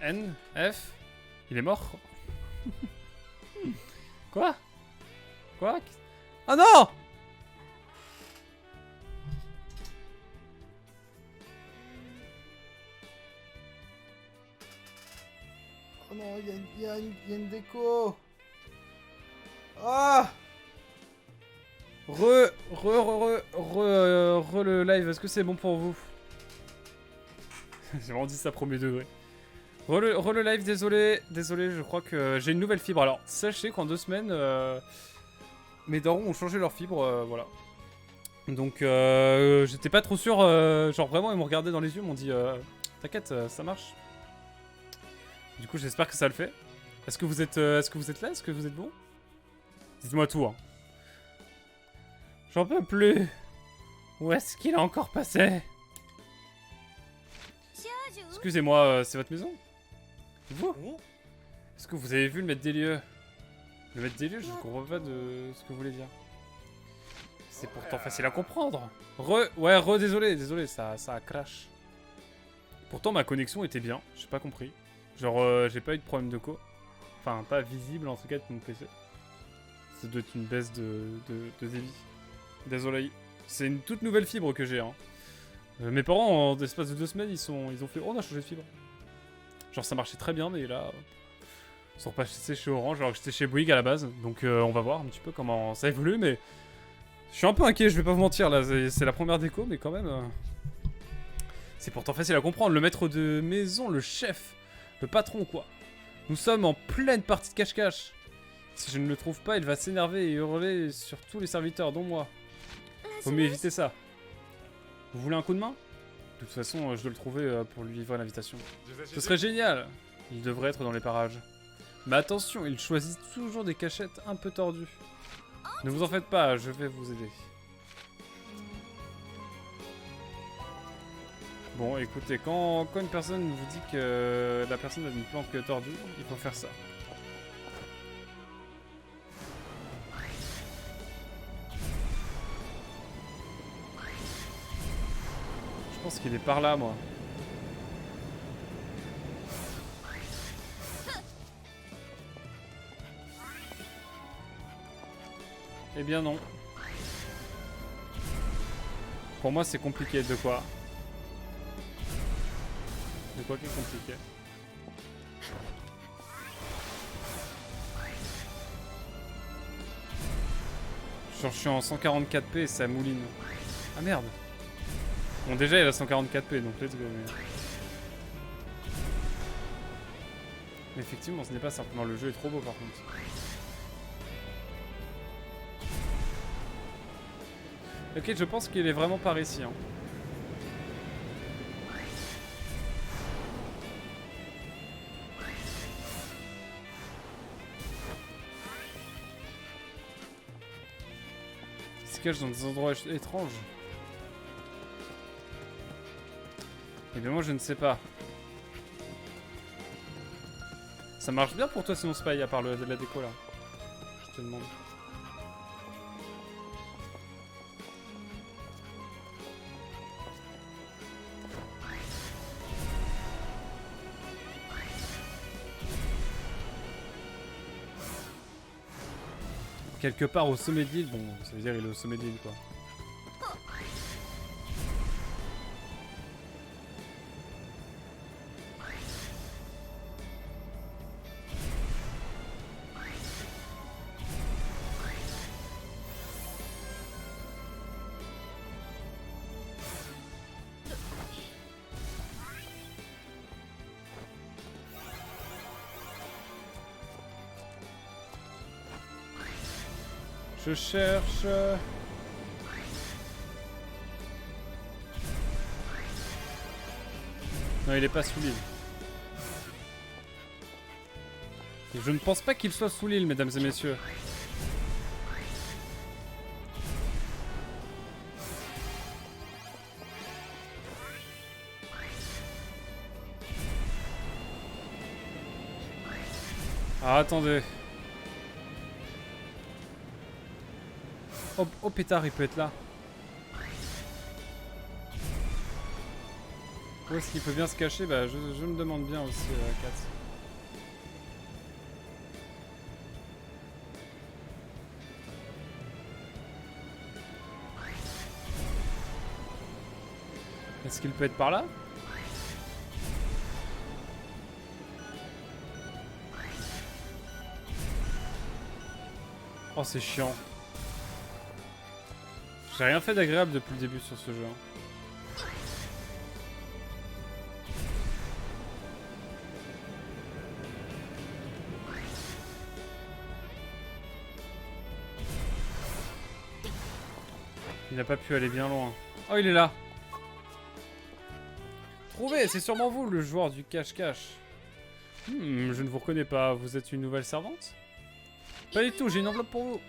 N, F. Il est mort? Quoi? Quoi? Ah non! Oh non, il y a une déco. Ah! Re le live, est-ce que c'est bon pour vous? J'ai vraiment dit ça premier degré. Re le live, désolé, je crois que j'ai une nouvelle fibre. Alors, sachez qu'en 2 semaines, mes darons ont changé leur fibre, voilà. Donc, j'étais pas trop sûr, genre vraiment, ils m'ont regardé dans les yeux, ils m'ont dit t'inquiète, ça marche. Du coup, j'espère que ça le fait. Est-ce que vous êtes là? Est-ce que vous êtes bon? Dites-moi tout, hein. J'en peux plus. Où est-ce qu'il a encore passé? Excusez-moi, c'est votre maison? Vous? Est-ce que vous avez vu le maître des lieux? Le maître des lieux, je comprends pas de ce que vous voulez dire. C'est pourtant facile à comprendre. Désolé, ça crash. Pourtant, ma connexion était bien, j'ai pas compris. Genre, j'ai pas eu de problème de co. Enfin, pas visible en tout cas de mon PC. Ça doit être une baisse de débit. Désolé. C'est une toute nouvelle fibre que j'ai, hein. Mes parents, en l'espace de 2 semaines, ils ont fait « Oh, on a changé de fibre ». Genre, ça marchait très bien, mais là... Ils sont repassés chez Orange, alors que j'étais chez Bouygues à la base. Donc, on va voir un petit peu comment ça évolue, mais... Je suis un peu inquiet, je vais pas vous mentir, là. C'est la première déco, mais quand même... C'est pourtant facile à comprendre. Le maître de maison, le chef, le patron, quoi. Nous sommes en pleine partie de cache-cache. Si je ne le trouve pas, il va s'énerver et hurler sur tous les serviteurs, dont moi. Faut mieux éviter ça. Vous voulez un coup de main? De toute façon, je dois le trouver pour lui livrer l'invitation. Ce serait génial. Il devrait être dans les parages. Mais attention, il choisit toujours des cachettes un peu tordues. Ne vous en faites pas, je vais vous aider. Bon, écoutez, quand une personne vous dit que la personne a une planque tordue, il faut faire ça. Je pense qu'il est par là, moi. Eh bien non. Pour moi, c'est compliqué. De quoi? De quoi qui est compliqué? Genre, je suis en 144p et ça mouline. Ah merde. Bon, déjà, il a 144p, donc let's go. Mais effectivement, ce n'est pas simple. Non, le jeu est trop beau par contre. Ok, je pense qu'il est vraiment par ici. Hein. cachent dans des endroits étranges. Eh bien moi je ne sais pas. Ça marche bien pour toi sinon Spy à part la déco là. Je te demande. Quelque part au sommet de l'île, bon ça veut dire il est au sommet de l'île quoi. Je cherche... Non, il est pas sous l'île. Et je ne pense pas qu'il soit sous l'île, mesdames et messieurs. Ah, attendez. Oh, oh pétard, il peut être là. Où est-ce qu'il peut bien se cacher? Bah, je me demande bien aussi, Kat. Est-ce qu'il peut être par là? Oh, c'est chiant. J'ai rien fait d'agréable depuis le début sur ce jeu. Il n'a pas pu aller bien loin. Oh, il est là. Trouvé, c'est sûrement vous, le joueur du cache-cache. Je ne vous reconnais pas. Vous êtes une nouvelle servante? Pas du tout, j'ai une enveloppe pour vous.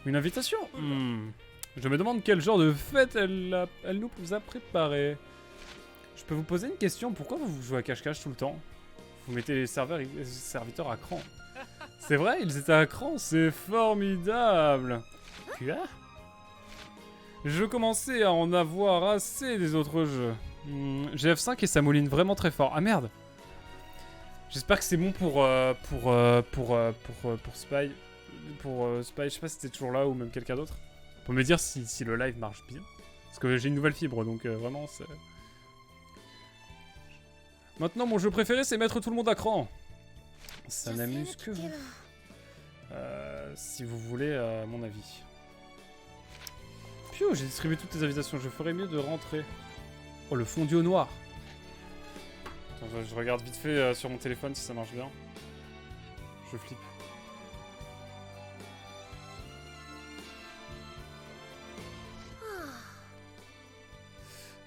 Une invitation? Je me demande quel genre de fête elle nous a préparé. Je peux vous poser une question? Pourquoi vous jouez à cache-cache tout le temps? Vous mettez les serviteurs à cran. C'est vrai, ils étaient à cran, c'est formidable. Quoi? Je commençais à en avoir assez des autres jeux. J'ai F5 et ça mouline vraiment très fort. Ah merde! J'espère que c'est bon pour Spy. Pour Spy, je sais pas si c'était toujours là ou même quelqu'un d'autre. Pour me dire si le live marche bien. Parce que j'ai une nouvelle fibre, donc vraiment c'est... Maintenant, mon jeu préféré, c'est mettre tout le monde à cran. Ça n'amuse que vous. Si vous voulez, mon avis. Piou, j'ai distribué toutes les invitations. Je ferais mieux de rentrer. Oh, le fondu au noir. Attends, je regarde vite fait sur mon téléphone si ça marche bien. Je flippe.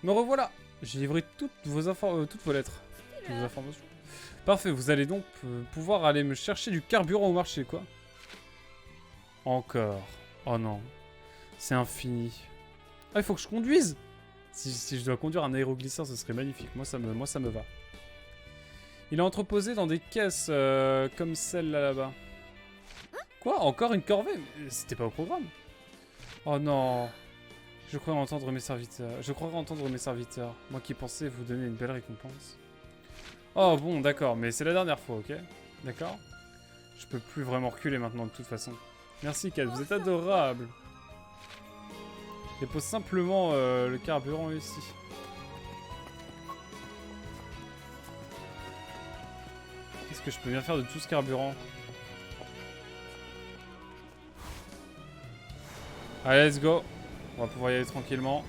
Me revoilà. J'ai livré toutes vos lettres. Toutes vos informations. Parfait, vous allez donc pouvoir aller me chercher du carburant au marché, quoi. Encore. Oh non. C'est infini. Ah, il faut que je conduise. Si je dois conduire un aéroglisseur, ce serait magnifique. Moi, ça me va. Il est entreposé dans des caisses comme celle-là, là-bas. Quoi? Encore une corvée? C'était pas au programme. Oh non. Je crois entendre mes serviteurs. Moi qui pensais vous donner une belle récompense. Oh bon, d'accord, mais c'est la dernière fois, ok? D'accord? Je peux plus vraiment reculer maintenant de toute façon. Merci Kat, vous êtes adorable. Dépose simplement le carburant ici. Qu'est-ce que je peux bien faire de tout ce carburant? Allez, let's go. On va pouvoir y aller tranquillement.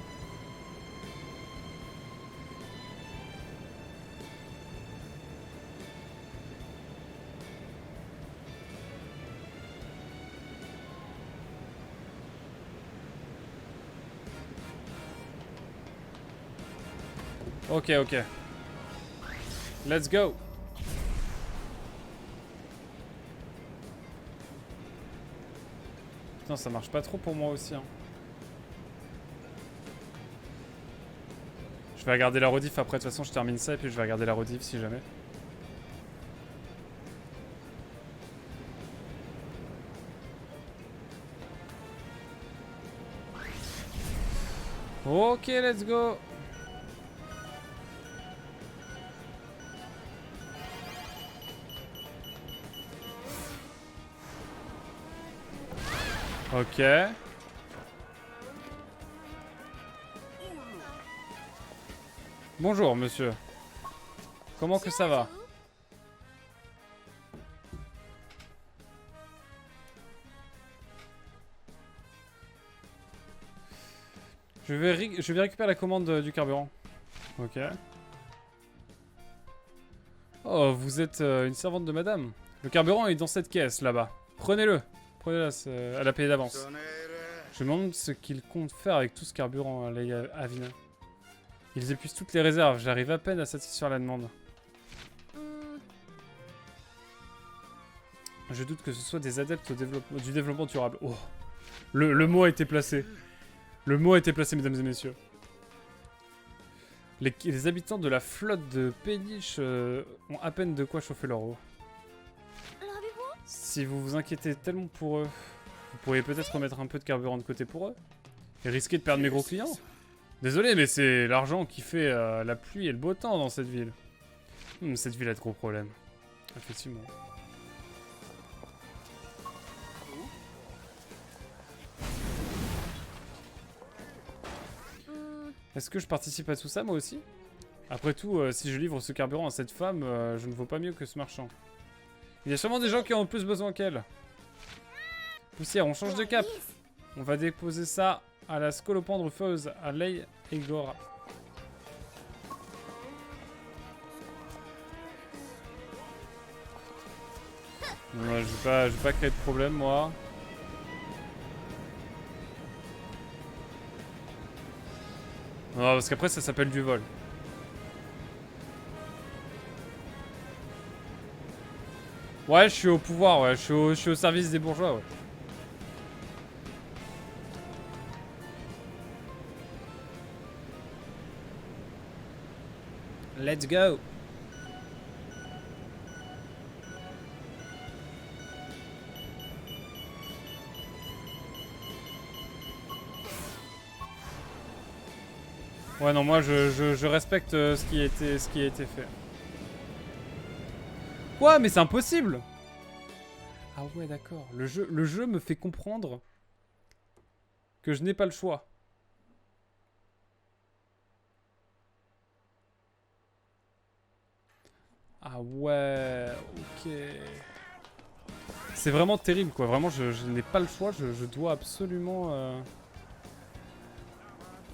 Ok, ok. Let's go. Putain, ça marche pas trop pour moi aussi. Hein. Je vais regarder la rediff après, de toute façon je termine ça et puis je vais regarder la rediff si jamais. Ok, let's go. Ok. Bonjour, monsieur. Comment que ça va? Je vais récupérer la commande du carburant. Ok. Oh, vous êtes une servante de madame. Le carburant est dans cette caisse, là-bas. Prenez-le. Prenez-la, elle a payé d'avance. Je me demande ce qu'ils comptent faire avec tout ce carburant, les Avina. Ils épuisent toutes les réserves. J'arrive à peine à satisfaire la demande. Je doute que ce soit des adeptes du développement durable. Oh. Le mot a été placé. Le mot a été placé, mesdames et messieurs. Les habitants de la flotte de Péniche ont à peine de quoi chauffer leur eau. Si vous vous inquiétez tellement pour eux, vous pourriez peut-être remettre un peu de carburant de côté pour eux et risquer de perdre mes gros clients. Désolé, mais c'est l'argent qui fait la pluie et le beau temps dans cette ville. Cette ville a de gros problèmes. Effectivement. Est-ce que je participe à tout ça, moi aussi? Après tout, si je livre ce carburant à cette femme, je ne vaux pas mieux que ce marchand. Il y a sûrement des gens qui en ont plus besoin qu'elle. Poussière, on change de cap. On va déposer ça à la scolopendre feuse, à Lei Egora. Ouais, je vais pas créer de problème, moi. Non, parce qu'après, ça s'appelle du vol. Ouais, je suis au pouvoir, ouais. Je suis au service des bourgeois, ouais. Let's go. Ouais, non, moi, je respecte ce qui a été fait. Quoi? Mais c'est impossible! Ah ouais, d'accord. Le jeu me fait comprendre que je n'ai pas le choix. Ah ouais, ok. C'est vraiment terrible, quoi. Vraiment, je n'ai pas le choix. Je dois absolument...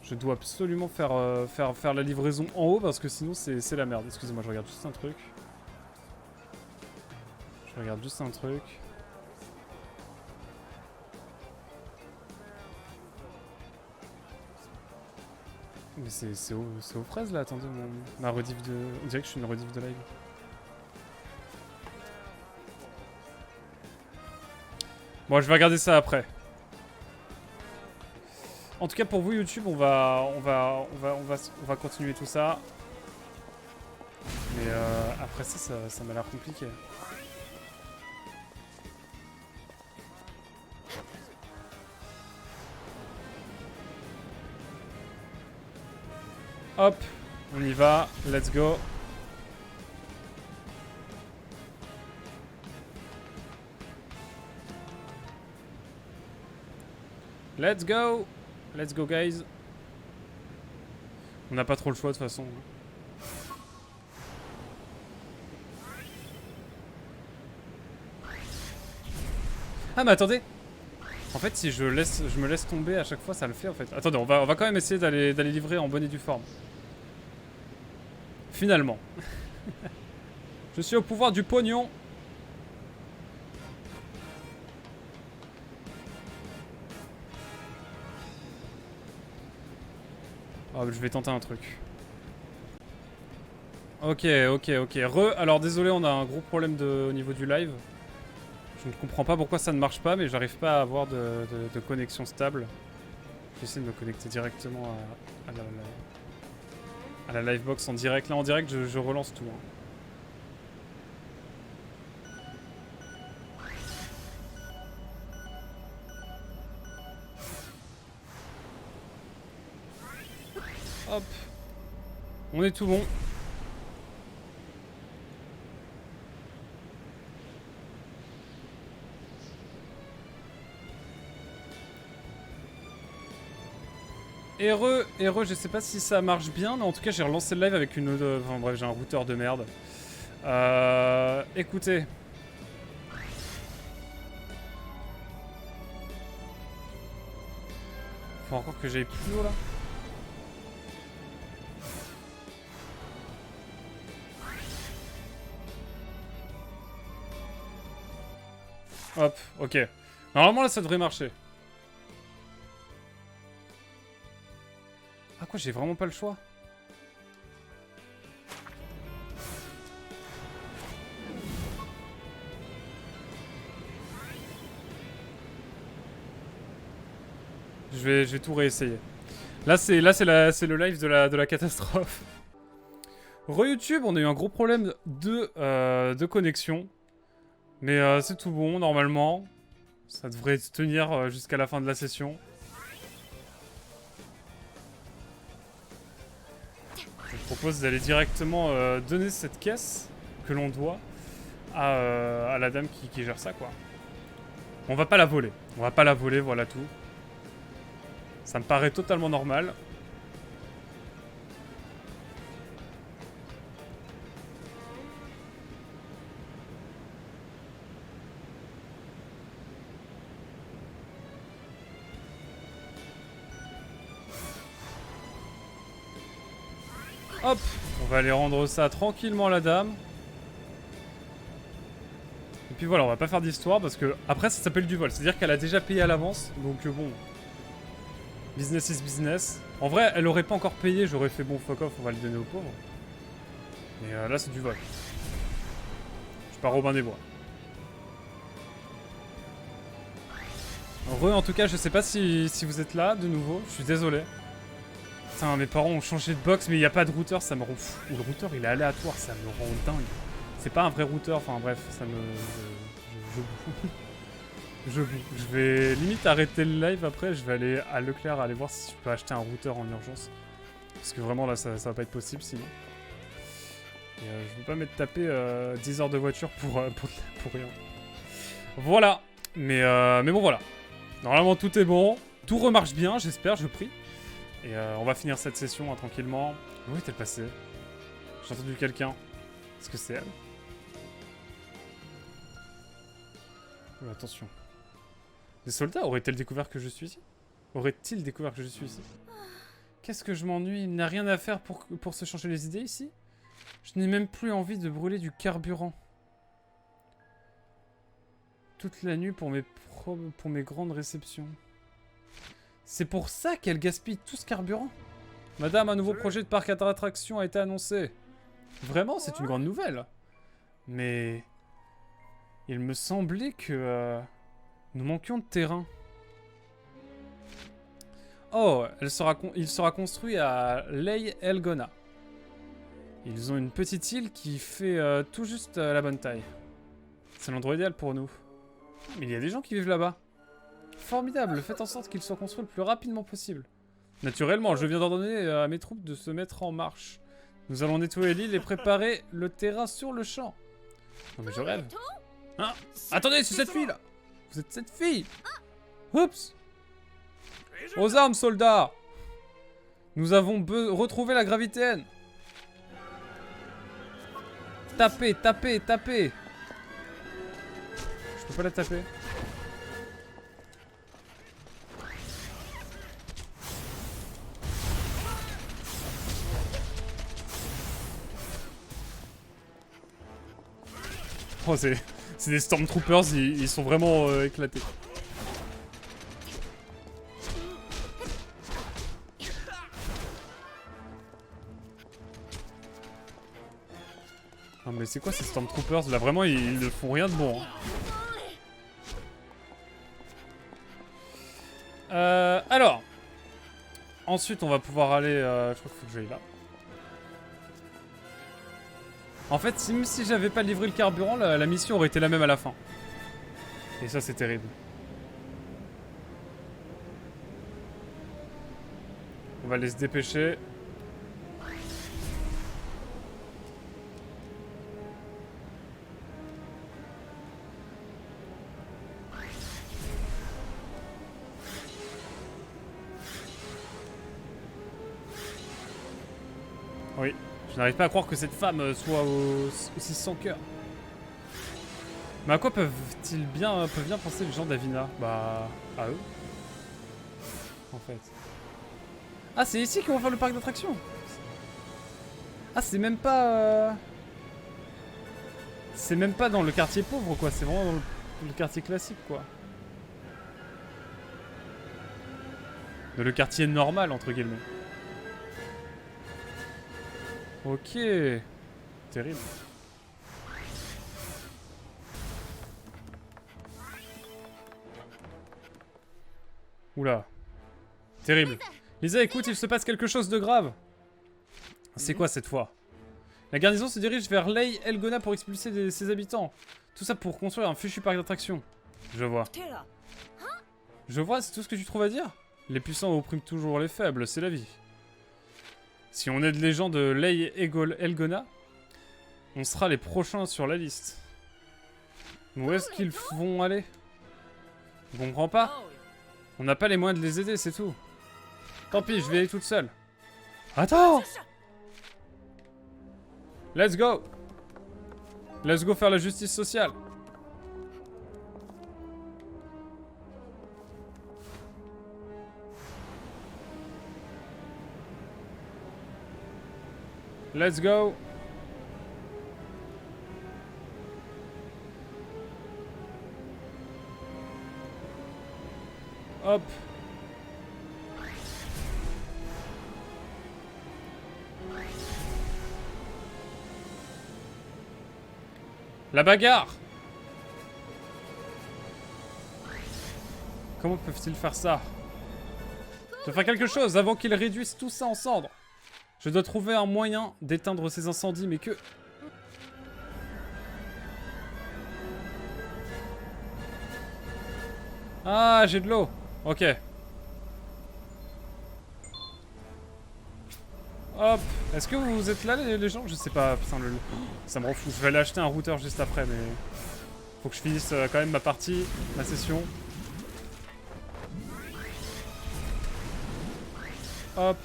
Je dois absolument faire la livraison en haut parce que sinon c'est la merde. Excusez-moi, je regarde juste un truc. Je regarde juste un truc. Mais c'est aux fraises là, attendez, ma rediff de... On dirait que je suis une rediff de live. Bon, je vais regarder ça après. En tout cas pour vous YouTube, on va continuer tout ça. Mais après ça m'a l'air compliqué. Hop, on y va, let's go. Let's go. Let's go guys. On n'a pas trop le choix de toute façon. Ah mais attendez. En fait si je me laisse tomber à chaque fois ça le fait en fait. Attendez, on va quand même essayer d'aller livrer en bonne et due forme. Finalement. Je suis au pouvoir du pognon. Oh, je vais tenter un truc. Ok. Alors désolé, on a un gros problème au niveau du live. Je ne comprends pas pourquoi ça ne marche pas, mais j'arrive pas à avoir de connexion stable. J'essaie de me connecter directement à la livebox en direct. Là en direct je relance tout. Hein. Hop. On est tout bon. Heureux, je sais pas si ça marche bien, mais en tout cas j'ai relancé le live avec une autre... Enfin bref, j'ai un routeur de merde. Écoutez. Faut encore que j'aille plus haut là. Hop, ok. Normalement là ça devrait marcher. Ah quoi, j'ai vraiment pas le choix. Je vais tout réessayer. Là c'est le live de la catastrophe. Re-YouTube, on a eu un gros problème de connexion. Mais c'est tout bon, normalement. Ça devrait tenir jusqu'à la fin de la session. Je propose d'aller directement donner cette caisse que l'on doit à la dame qui gère ça, quoi. On va pas la voler. On va pas la voler, voilà tout. Ça me paraît totalement normal. Hop, on va aller rendre ça tranquillement à la dame. Et puis voilà, on va pas faire d'histoire parce que après ça s'appelle du vol. C'est-à-dire qu'elle a déjà payé à l'avance. Donc bon, business is business. En vrai, elle aurait pas encore payé, j'aurais fait bon fuck off, on va le donner aux pauvres. Mais là c'est du vol. Je suis pas Robin des Bois. En tout cas, je sais pas si vous êtes là de nouveau, je suis désolé. Putain, mes parents ont changé de box, mais il n'y a pas de routeur, ça me rend fou. Ou le routeur, il est aléatoire, ça me rend dingue. C'est pas un vrai routeur, enfin bref, ça me... Je vais limite arrêter le live après, je vais aller à Leclerc, aller voir si je peux acheter un routeur en urgence. Parce que vraiment, là, ça va pas être possible sinon. Et je veux pas m'être tapé 10 heures de voiture pour rien. Voilà. Mais bon, voilà. Normalement, tout est bon. Tout remarche bien, j'espère, je prie. Et on va finir cette session hein, tranquillement. Où est-elle passée? J'ai entendu quelqu'un. Est-ce que c'est elle? Oh, attention. Des soldats? Auraient-ils découvert que je suis ici? Aurait-il découvert que je suis ici? Qu'est-ce que je m'ennuie? Il n'a rien à faire pour se changer les idées ici? Je n'ai même plus envie de brûler du carburant. Toute la nuit pour mes grandes réceptions. C'est pour ça qu'elle gaspille tout ce carburant. Madame, un nouveau projet de parc d'attractions a été annoncé. Vraiment, c'est une grande nouvelle. Mais... il me semblait que... nous manquions de terrain. Oh, il sera construit à Ley Elgona. Ils ont une petite île qui fait tout juste la bonne taille. C'est l'endroit idéal pour nous. Mais il y a des gens qui vivent là-bas. Formidable, faites en sorte qu'ils soient construits le plus rapidement possible. Naturellement, je viens d'ordonner à mes troupes de se mettre en marche. Nous allons nettoyer l'île et préparer le terrain sur le champ. Non mais je rêve. Hein? Attendez, c'est cette fille là. Vous êtes cette fille. Oups. Aux armes, soldats. Nous avons retrouvé la gravitaine. Tapez, tapez, tapez. Je peux pas la taper. Oh, c'est des Stormtroopers, ils sont vraiment éclatés. Non mais c'est quoi ces Stormtroopers là? Vraiment ils ne font rien de bon hein. Alors. Ensuite, on va pouvoir aller... je crois qu'il faut que j'aille là. En fait, même si j'avais pas livré le carburant, la mission aurait été la même à la fin. Et ça, c'est terrible. On va aller se dépêcher. Oui, je n'arrive pas à croire que cette femme soit aussi sans cœur. Mais à quoi peuvent bien penser les gens d'Avina? Bah, à eux. En fait. Ah, c'est ici qu'on va faire le parc d'attractions. Ah, c'est même pas... C'est même pas dans le quartier pauvre, quoi. C'est vraiment dans le quartier classique, quoi. Dans le quartier normal, entre guillemets. Ok. Terrible. Oula. Terrible. Lisa, écoute, il se passe quelque chose de grave. C'est quoi cette fois? La garnison se dirige vers Lei Elgona pour expulser ses habitants. Tout ça pour construire un fichu parc d'attractions. Je vois. Je vois, c'est tout ce que tu trouves à dire? Les puissants oppriment toujours les faibles, c'est la vie. Si on aide les gens de Lei Elgona, on sera les prochains sur la liste. Où est-ce qu'ils vont aller? Je comprends pas. On n'a pas les moyens de les aider, c'est tout. Tant pis, je vais aller toute seule. Attends! Let's go! Let's go faire la justice sociale. Let's go! Hop! La bagarre! Comment peuvent-ils faire ça? Je dois faire quelque chose avant qu'ils réduisent tout ça en cendres. Je dois trouver un moyen d'éteindre ces incendies, mais que... Ah, j'ai de l'eau. Ok. Hop. Est-ce que vous êtes là, les gens? Je sais pas. Putain, ça me rend fou. Je vais aller acheter un routeur juste après, mais... Faut que je finisse quand même ma partie, ma session. Hop.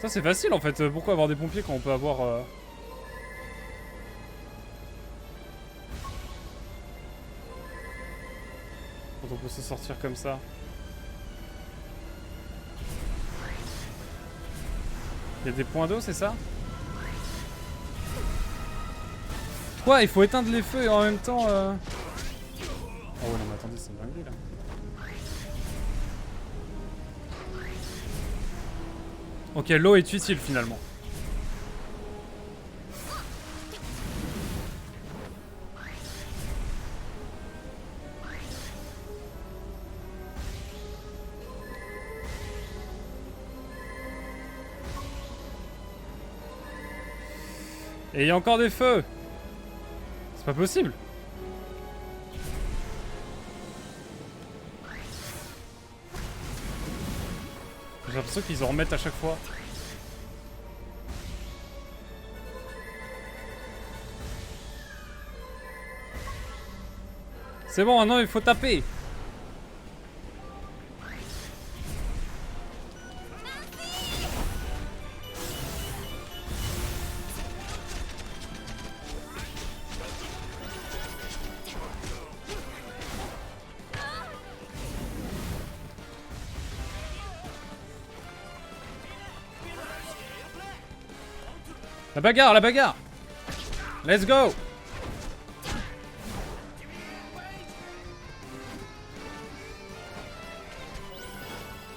Ça, c'est facile, en fait. Pourquoi avoir des pompiers quand on peut avoir... Quand on peut se sortir comme ça. Il y a des points d'eau, c'est ça? Quoi? Il faut éteindre les feux et en même temps... Oh non mais attendez, c'est dingue là. Ok, l'eau est utile finalement. Et il y a encore des feux. C'est pas possible. J'ai l'impression qu'ils en remettent à chaque fois. C'est bon, maintenant il faut taper. La bagarre, la bagarre. Let's go.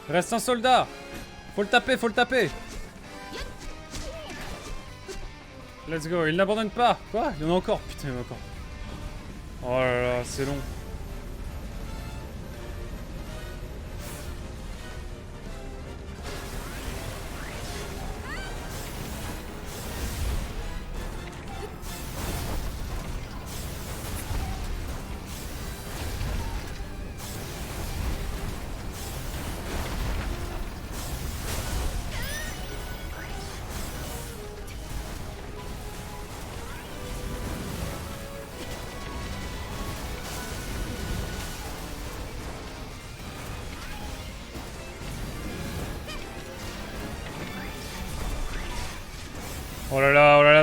Reste un soldat. Faut le taper, faut le taper. Let's go, il n'abandonne pas. Quoi? Il y en a encore. Putain, il y en a encore. Oh là là, c'est long.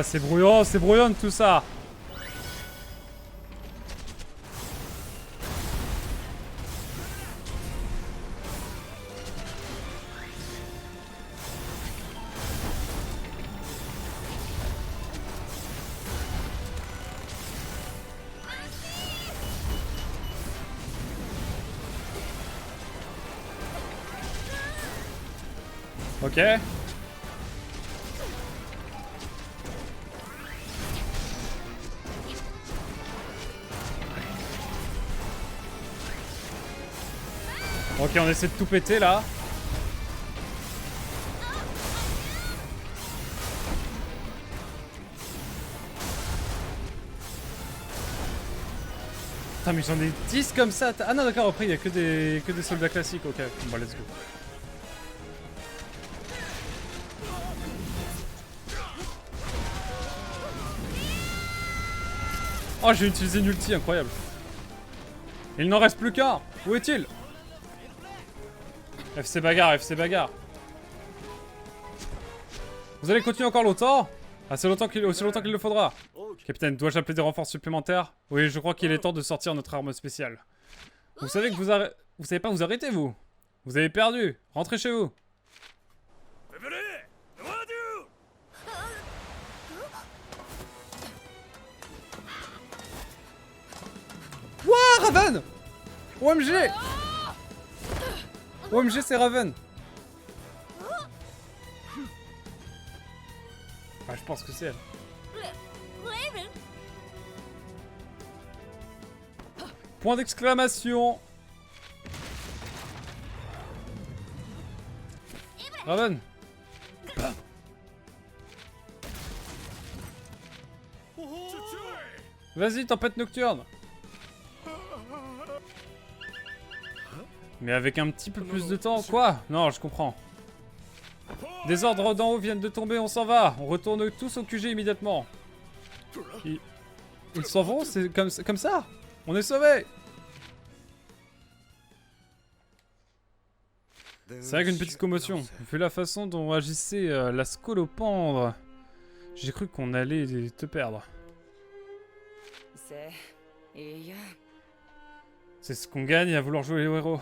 c'est brouillon tout ça. Ok. Ok, on essaie de tout péter là. Putain, mais j'en ai 10 comme ça. Ah non, d'accord, après il y a que des soldats classiques. Ok, bon, let's go. Oh, j'ai utilisé une ulti, incroyable. Il n'en reste plus qu'un. Où est-il? FC bagarre, FC bagarre. Vous allez continuer encore longtemps? Aussi longtemps qu'il le faudra. Capitaine, dois-je appeler des renforts supplémentaires? Oui, je crois qu'il est temps de sortir notre arme spéciale. Vous savez que vous savez pas vous arrêter, vous. Vous avez perdu. Rentrez chez vous. Wouah, Raven! OMG! OMG, c'est Raven. Ah, je pense que c'est elle. Point d'exclamation. Raven. Vas-y, tempête nocturne. Mais avec un petit peu plus de temps. Quoi? Non, je comprends. Des ordres d'en haut viennent de tomber, on s'en va. On retourne tous au QG immédiatement. Ils s'en vont? C'est comme ça? On est sauvés. C'est vrai qu'une petite commotion. Vu la façon dont agissait la scolopendre, j'ai cru qu'on allait te perdre. C'est ce qu'on gagne à vouloir jouer les héros.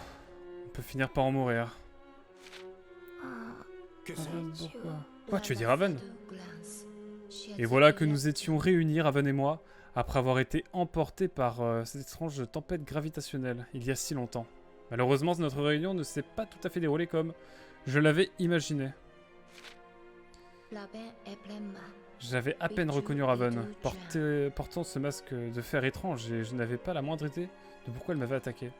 On peut finir par en mourir. Pourquoi? Quoi, tu veux dire Raven? Et voilà que nous étions réunis, Raven et moi, après avoir été emportés par cette étrange tempête gravitationnelle, il y a si longtemps. Malheureusement, notre réunion ne s'est pas tout à fait déroulée comme je l'avais imaginé. J'avais à peine reconnu Raven, portant ce masque de fer étrange, et je n'avais pas la moindre idée de pourquoi elle m'avait attaqué.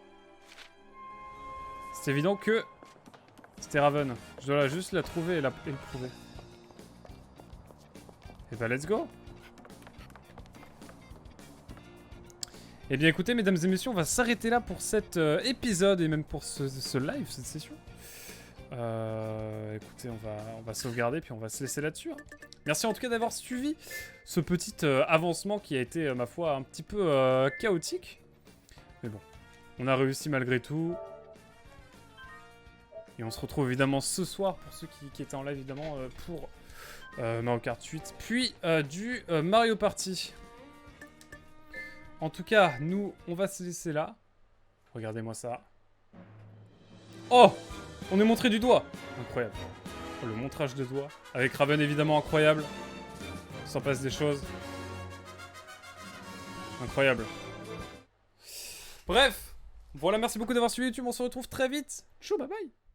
C'est évident que c'était Raven. Je dois juste la trouver et le prouver. Et bah let's go. Eh bien écoutez mesdames et messieurs, on va s'arrêter là pour cet épisode et même pour ce live, cette session. Écoutez, on va sauvegarder puis on va se laisser là-dessus. Hein. Merci en tout cas d'avoir suivi ce petit avancement qui a été, ma foi, un petit peu chaotique. Mais bon, on a réussi malgré tout. Et on se retrouve évidemment ce soir pour ceux qui étaient en live évidemment pour Mario Kart 8. Puis du Mario Party. En tout cas, nous, on va se laisser là. Regardez-moi ça. Oh! On est montré du doigt! Incroyable. Oh, le montrage de doigt. Avec Raven, évidemment, incroyable. Il s'en passe des choses. Incroyable. Bref. Voilà, merci beaucoup d'avoir suivi YouTube. On se retrouve très vite. Ciao, bye bye!